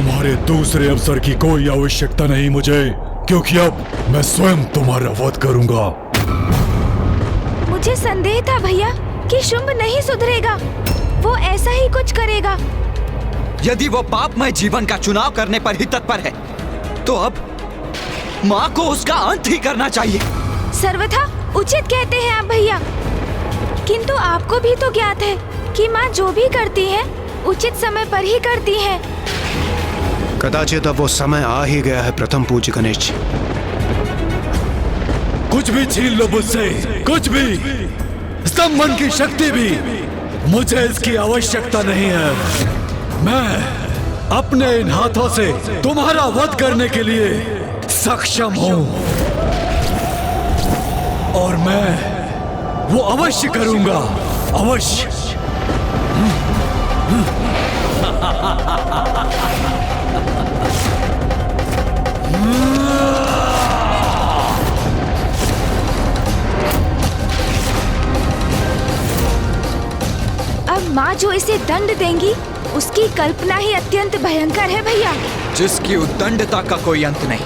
तुम्हारे दूसरे अवसर की कोई आवश्यकता नहीं मुझे, क्योंकि अब मैं स्वयं तुम्हारा वध करूंगा। मुझे संदेह था भैया कि शुंभ नहीं सुधरेगा, वो ऐसा ही कुछ करेगा। यदि वो पापमय जीवन का चुनाव करने पर ही तत्पर है, तो अब माँ को उसका अंत ही करना चाहिए। सर्वथा उचित कहते हैं आप भैया, किंतु आपको भी तो ज्ञात है कि माँ जो भी करती है उचित समय पर ही करती है। कदाचित अब वो समय आ ही गया है प्रथम पूज्य गणेश जी। कुछ भी छीन लो मुझसे, कुछ भी, स्तंभन की शक्ति भी, मुझे इसकी आवश्यकता नहीं है। मैं अपने इन हाथों से तुम्हारा वध करने के लिए सक्षम हूं, और मैं वो अवश्य करूंगा, अवश्य। अब माँ जो इसे दंड देंगी उसकी कल्पना ही अत्यंत भयंकर है भैया। जिसकी उद्दंडता का कोई अंत नहीं,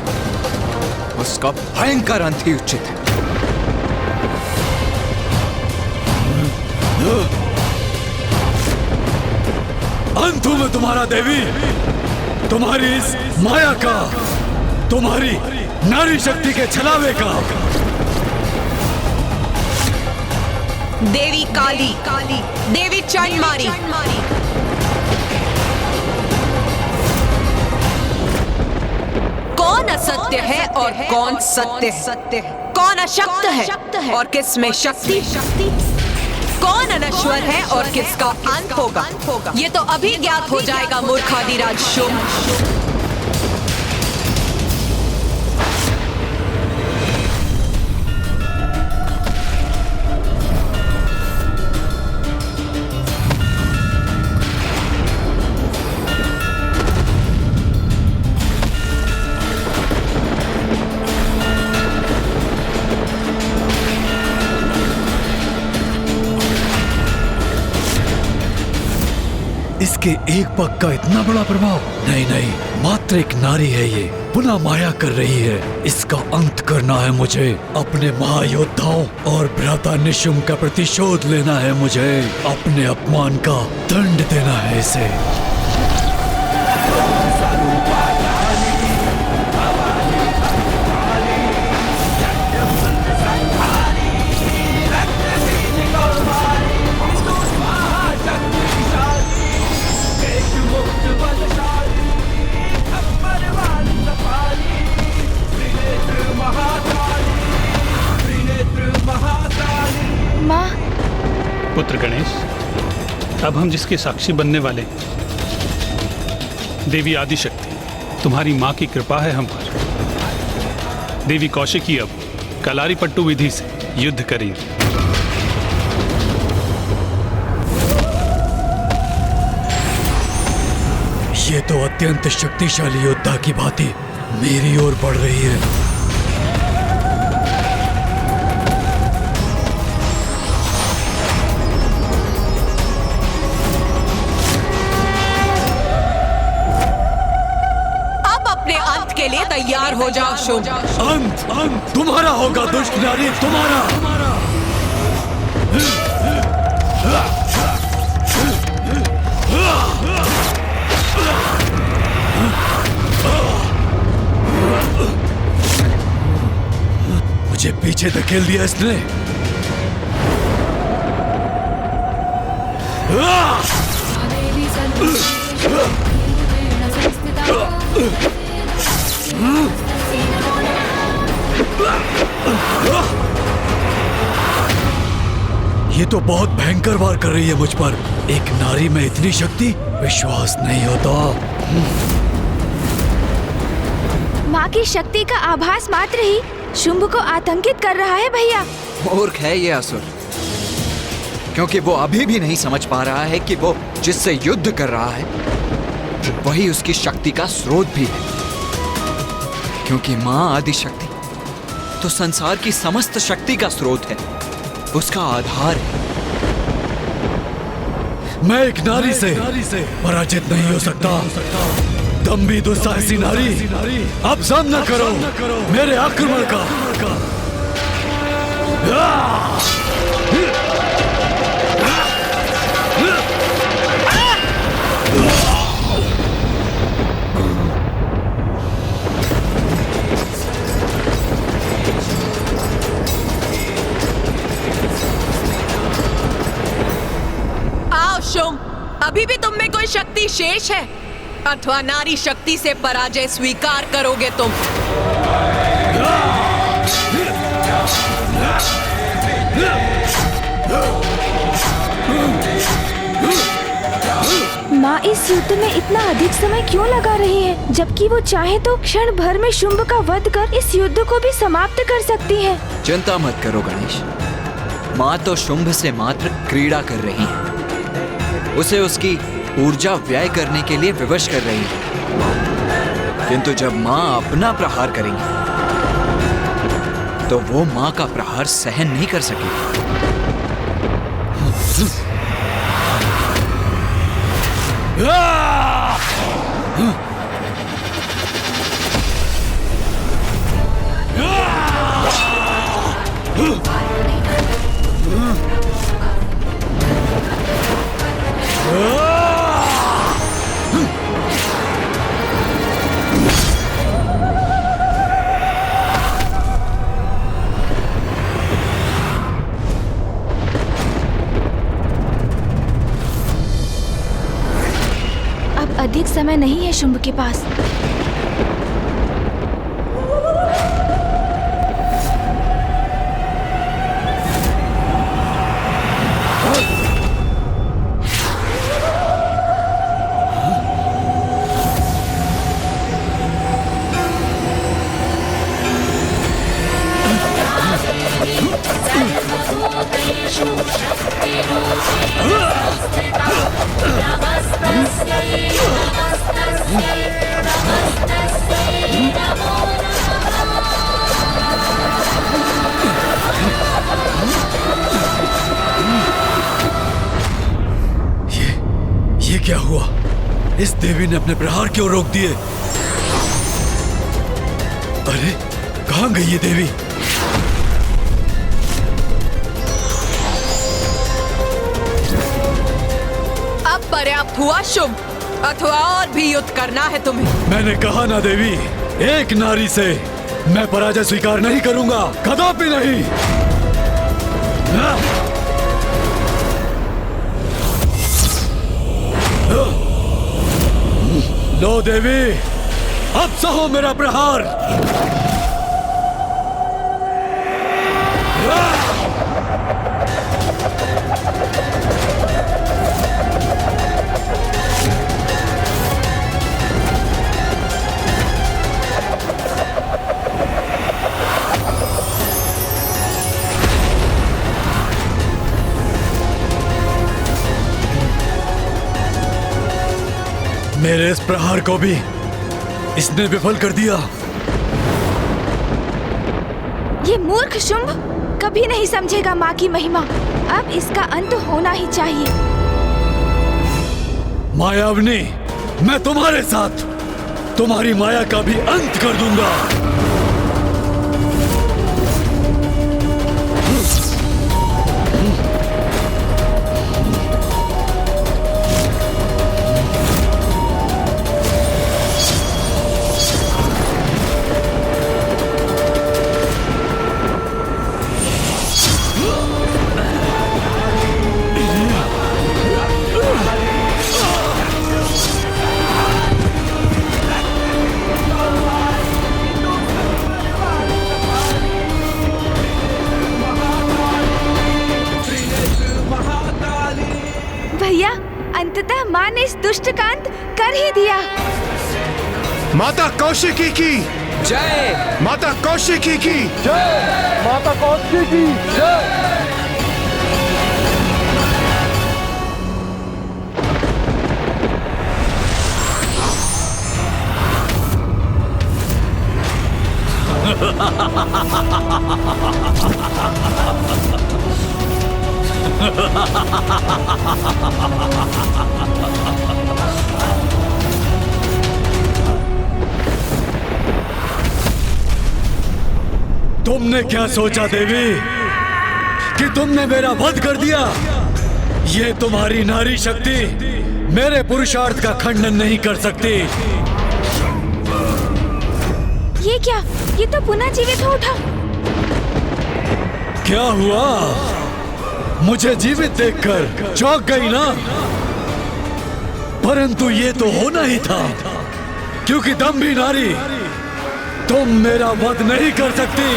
उसका भयंकर अंत ही उचित है। अंत हूं मैं तुम्हारा देवी, तुम्हारी इस माया का, तुम्हारी नारी शक्ति के छलावे का। देवी काली, देवी चंडमारी, कौन असत्य है और कौन सत्य है? कौन अशक्त है और किस में शक्ति? कौन अनश्वर है और किसका अंत होगा? ये तो अभी ज्ञात हो जाएगा मूर्खादिराज शुंभ। इसके एक पग का इतना बड़ा प्रभाव? नहीं नहीं, मात्र एक नारी है ये, पुनः माया कर रही है। इसका अंत करना है मुझे। अपने महायोद्धाओं और भ्राता निशुंभ का प्रतिशोध लेना है मुझे। अपने अपमान का दंड देना है इसे। पुत्र गणेश, अब हम जिसके साक्षी बनने वाले हैं, देवी आदिशक्ति, तुम्हारी माँ की कृपा है हम पर। देवी कौशिकी अब कलारीपट्टू विधि से युद्ध करेंगी। ये तो अत्यंत शक्तिशाली योद्धा की भांति मेरी ओर बढ़ रही है। के लिए तैयार हो जाओ शुंभ। अंत तुम्हारा होगा दुष्ट नारी, तुम्हारा। मुझे पीछे धकेल दिया इसने। ये तो बहुत भयंकर वार कर रही है मुझ पर। एक नारी में इतनी शक्ति, विश्वास नहीं होता। माँ की शक्ति का आभास मात्र ही शुंभ को आतंकित कर रहा है भैया। मूर्ख है ये असुर, क्योंकि वो अभी भी नहीं समझ पा रहा है कि वो जिससे युद्ध कर रहा है वही उसकी शक्ति का स्रोत भी है। क्योंकि माँ आदिशक्ति तो संसार की समस्त शक्ति का स्रोत है, उसका आधार है। मैं एक नारी से पराजित नहीं हो सकता। दम्भी दुस्साहसी नारी, अब सामना करो मेरे आक्रमण का। आओ शुंभ, अभी भी तुम में कोई शक्ति शेष है अथवा नारी शक्ति से पराजय स्वीकार करोगे तुम? माँ इस युद्ध में इतना अधिक समय क्यों लगा रही है, जबकि वो चाहे तो क्षण भर में शुंभ का वध कर इस युद्ध को भी समाप्त कर सकती है। चिंता मत करो गणेश, माँ तो शुंभ से मात्र क्रीड़ा कर रही है। उसे उसकी ऊर्जा व्यय करने के लिए विवश कर रही है। किंतु जब माँ अपना प्रहार करेंगी तो वो माँ का प्रहार सहन नहीं कर सकेगी। अब अधिक समय नहीं है शुंभ के पास। ये क्या हुआ? इस देवी ने अपने प्रहार क्यों रोक दिए? अरे कहाँ गई ये देवी? अब पर्याप्त हुआ शुंभ, अथवा और भी युद्ध करना है तुम्हें? मैंने कहा ना देवी, एक नारी से मैं पराजय स्वीकार नहीं करूंगा, कदापि नहीं। लो देवी, अब सहो मेरा प्रहार। मेरे इस प्रहार को भी इसने विफल कर दिया। ये मूर्ख शुंभ कभी नहीं समझेगा माँ की महिमा। अब इसका अंत होना ही चाहिए। मायावनी, मैं तुम्हारे साथ तुम्हारी माया का भी अंत कर दूंगा। भैया, अंततः माँ ने इस दुष्ट का अंत कर ही दिया। माता कौशिकी की जय। माता कौशिकी की जय। माता कौशिकी की जय। तुमने क्या सोचा देवी कि तुमने मेरा वध कर दिया? ये तुम्हारी नारी शक्ति मेरे पुरुषार्थ का खंडन नहीं कर सकती। ये क्या? ये तो पुनः जीवित हो उठा। क्या हुआ? मुझे जीवित देखकर चौंक गई ना? परंतु ये तो होना ही था, क्योंकि दम्भी नारी तुम मेरा वध नहीं कर सकती।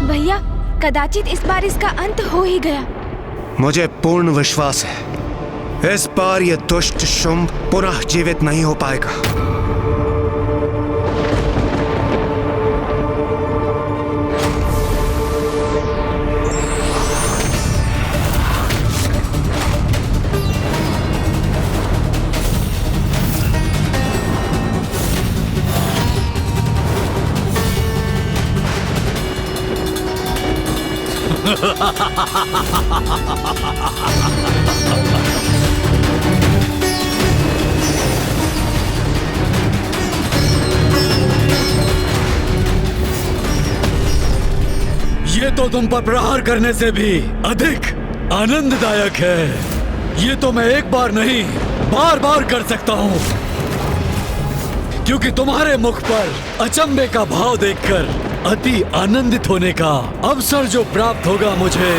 भैया, कदाचित इस बार इसका अंत हो ही गया। मुझे पूर्ण विश्वास है इस बार ये दुष्ट शुंभ पुनः जीवित नहीं हो पाएगा। ये तो तुम पर प्रहार करने से भी अधिक आनंददायक है। ये तो मैं एक बार नहीं बार बार कर सकता हूँ, क्योंकि तुम्हारे मुख पर अचंभे का भाव देखकर अति आनंदित होने का अवसर जो प्राप्त होगा मुझे।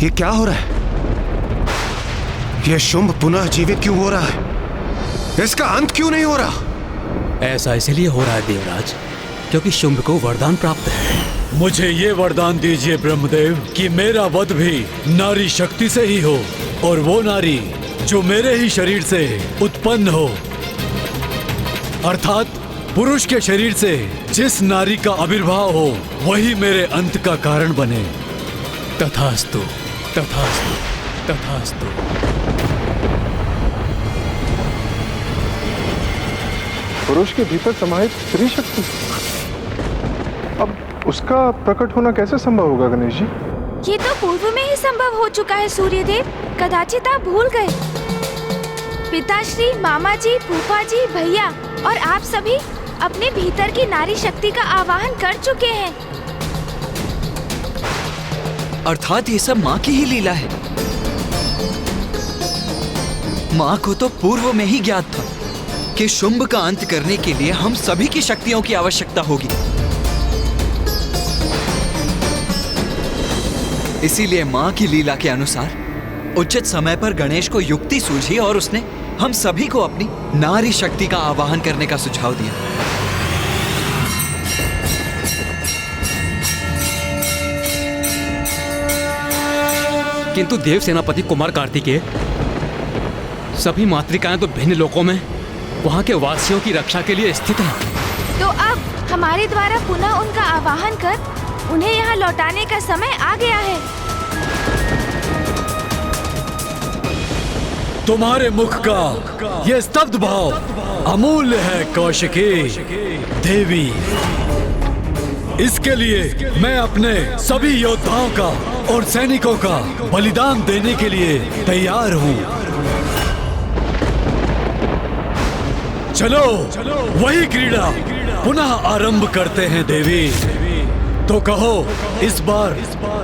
ये क्या हो रहा है? ये शुंभ पुनः जीवित क्यों हो रहा है? इसका अंत क्यों नहीं हो रहा? ऐसा इसलिए हो रहा है देवराज, क्योंकि शुंभ को वरदान प्राप्त है। मुझे ये वरदान दीजिए ब्रह्मदेव कि मेरा वध भी नारी शक्ति से ही हो, और वो नारी जो मेरे ही शरीर से उत्पन्न हो, अर्थात पुरुष के शरीर से जिस नारी का आविर्भाव हो वही मेरे अंत का कारण बने। तथास्तु, तथास्तु, तथास्तु। पुरुष के भीतर समाहित स्त्री शक्ति, अब उसका प्रकट होना कैसे संभव होगा गणेश जी? ये तो पूर्व में ही संभव हो चुका है सूर्यदेव, कदाचित आप भूल गए। पिताश्री, मामा जी, फूफा जी, भैया और आप सभी अपने भीतर की नारी शक्ति का आवाहन कर चुके हैं। अर्थात ये सब माँ की ही लीला है। माँ को तो पूर्व में ही ज्ञात था कि शुंभ का अंत करने के लिए हम सभी की शक्तियों की आवश्यकता होगी। इसीलिए माँ की लीला के अनुसार उचित समय पर गणेश को युक्ति सूझी और उसने हम सभी को अपनी नारी शक्ति का आवाहन करने का सुझाव दिया। किंतु देव सेनापति कुमार कार्तिकेय, सभी मातृकाएं तो भिन्न लोकों में वहां के वासियों की रक्षा के लिए स्थित हैं। तो अब हमारे द्वारा पुनः उनका आवाहन कर उन्हें यहाँ लौटाने का समय आ गया है। तुम्हारे मुख का ये स्तब्ध भाव अमूल्य है कौशिकी देवी। इसके लिए मैं अपने सभी योद्धाओं का और सैनिकों का बलिदान देने के लिए तैयार हूँ। चलो वही क्रीड़ा पुनः आरंभ करते हैं देवी। तो कहो इस बार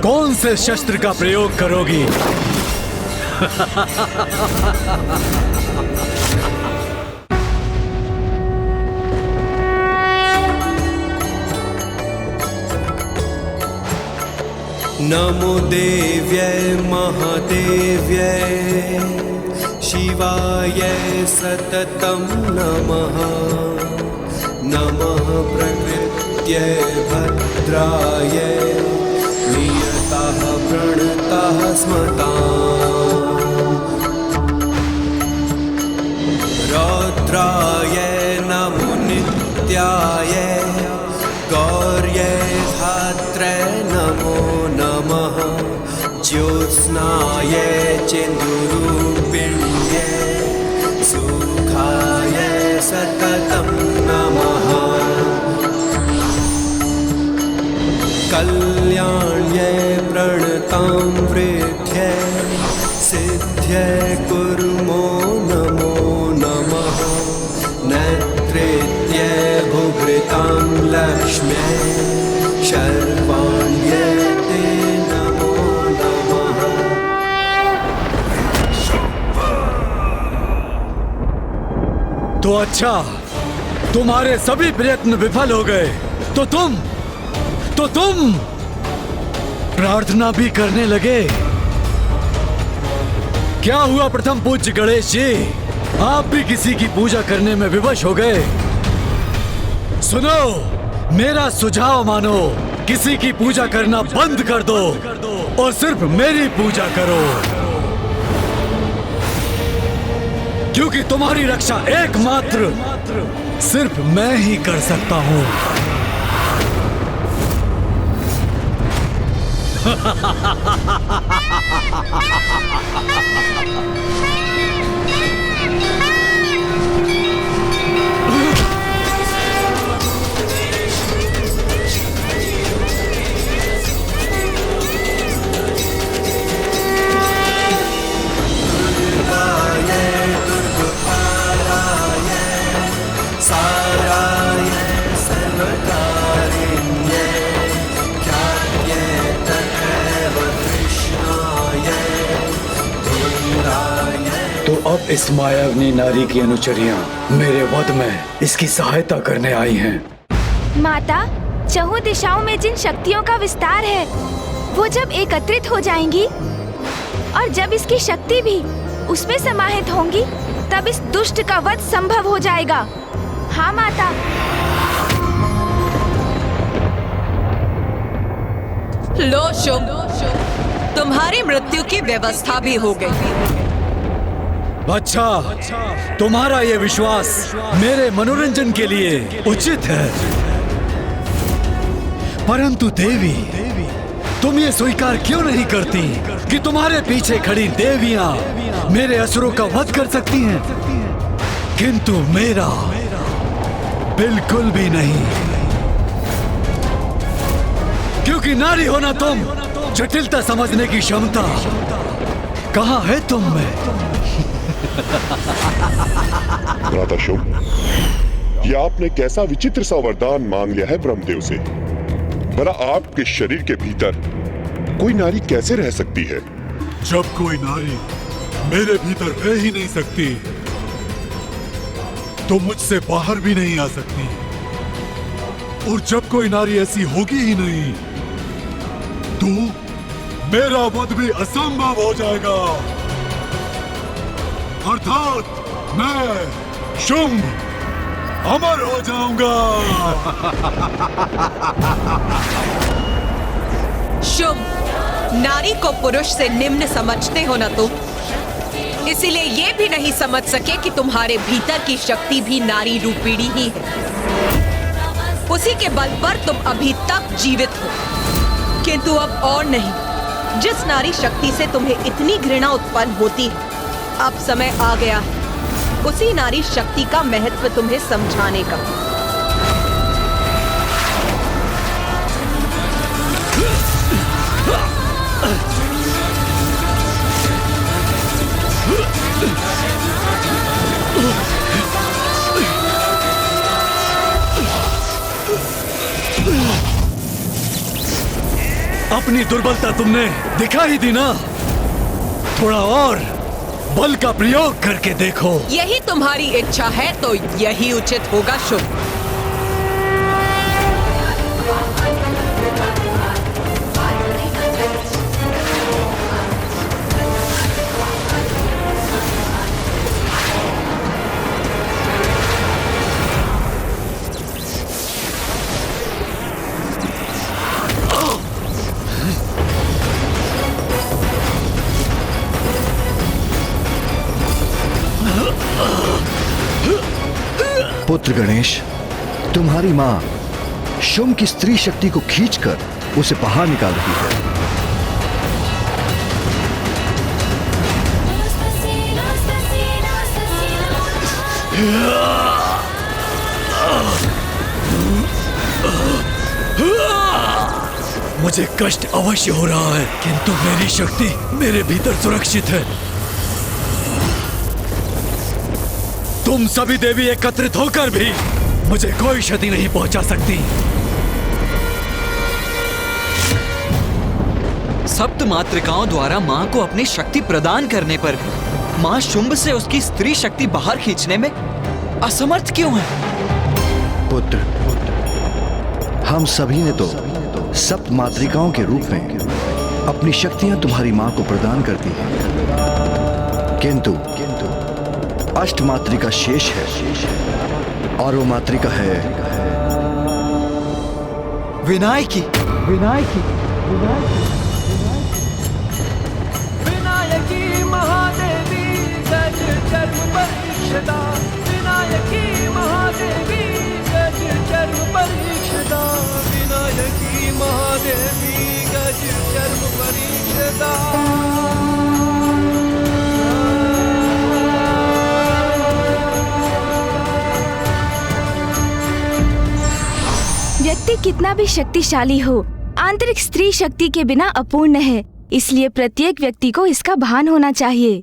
कौन से शस्त्र का प्रयोग करोगी? नमो देव्यै महादेव्यै शिवाय सततं नमः। नमः प्रकृत्यै भद्रायै नियतः प्रणतः स्मताम्। रौद्राय नमो नित्याय गौर्यै ज्योत्स्नाय चेन्दुरूपिण्ये सुखाय सततं नमः कल्याण्ये प्रणतां वृद्ध्यै सिद्ध्यै कुर्मो नमो नमः नेत्रेत्यै भुभृतां लक्ष्म्यै शर्वाण्यै ते नमो नमः। तो अच्छा, तुम्हारे सभी प्रयत्न विफल हो गए तो तुम प्रार्थना भी करने लगे। क्या हुआ प्रथम पूज्य गणेश जी, आप भी किसी की पूजा करने में विवश हो गए? सुनो, मेरा सुझाव मानो, किसी की पूजा करना बंद कर दो और सिर्फ मेरी पूजा करो, क्योंकि तुम्हारी रक्षा एकमात्र सिर्फ मैं ही कर सकता हूं। तो अब इस मायाविनी नारी की अनुचरियां मेरे वध में इसकी सहायता करने आई हैं। माता, चहुं दिशाओं में जिन शक्तियों का विस्तार है वो जब एकत्रित हो जाएंगी और जब इसकी शक्ति भी उसमें समाहित होंगी तब इस दुष्ट का वध संभव हो जाएगा। हाँ माता। लो शुभ, तुम्हारी मृत्यु की व्यवस्था भी हो गई। अच्छा, तुम्हारा ये विश्वास मेरे मनोरंजन के लिए उचित है, परंतु देवी, तुम ये स्वीकार क्यों नहीं करती कि तुम्हारे पीछे खड़ी देवियां मेरे असुरों का वध कर सकती हैं, किंतु मेरा बिल्कुल भी नहीं, क्योंकि नारी होना तुम, जटिलता समझने की क्षमता कहाँ है तुम में? भ्राता शुभ, ये आपने कैसा विचित्र सा वरदान मांग लिया है ब्रह्मदेव से। भला आपके शरीर के भीतर कोई नारी कैसे रह सकती है? जब कोई नारी मेरे भीतर रह ही नहीं सकती तो मुझसे बाहर भी नहीं आ सकती, और जब कोई नारी ऐसी होगी ही नहीं तो मेरा वध भी असंभव हो जाएगा, अर्थात मैं शुंभ अमर हो जाऊंगा। शुभ, नारी को पुरुष से निम्न समझते हो ना तुम, इसीलिए ये भी नहीं समझ सके कि तुम्हारे भीतर की शक्ति भी नारी रूपिणी ही है। उसी के बल पर तुम अभी तक जीवित हो, किंतु अब और नहीं। जिस नारी शक्ति से तुम्हें इतनी घृणा उत्पन्न होती है, अब समय आ गया है उसी नारी शक्ति का महत्व तुम्हें समझाने का। अपनी दुर्बलता तुमने दिखा ही दी ना, थोड़ा और बल का प्रयोग करके देखो। यही तुम्हारी इच्छा है तो यही उचित होगा शुभ। पुत्र गणेश, तुम्हारी मां शुंभ की स्त्री शक्ति को खींचकर उसे बाहर निकाल रही है। मुझे कष्ट अवश्य हो रहा है, किंतु मेरी शक्ति मेरे भीतर सुरक्षित है। तुम सभी देवी एकत्रित होकर भी मुझे कोई क्षति नहीं पहुंचा सकती। सप्त मातृकाओं द्वारा माँ को अपनी शक्ति प्रदान करने पर भी माँ शुंभ से उसकी स्त्री शक्ति बाहर खींचने में असमर्थ क्यों है? पुत्र, हम सभी ने तो सप्त मातृकाओं के रूप में अपनी शक्तियां तुम्हारी मां को प्रदान कर दी हैं, किंतु अष्ट मातृका शेष है, और वो मातृका है विनायकी। विनायकी महादेवी गज चर्म परीक्षदा, विनायकी महादेवी गज चर्म परीक्षदा, विनायकी महादेवी गज चर्म परीक्षदा। व्यक्ति कितना भी शक्तिशाली हो, आंतरिक स्त्री शक्ति के बिना अपूर्ण है। इसलिए प्रत्येक व्यक्ति को इसका भान होना चाहिए।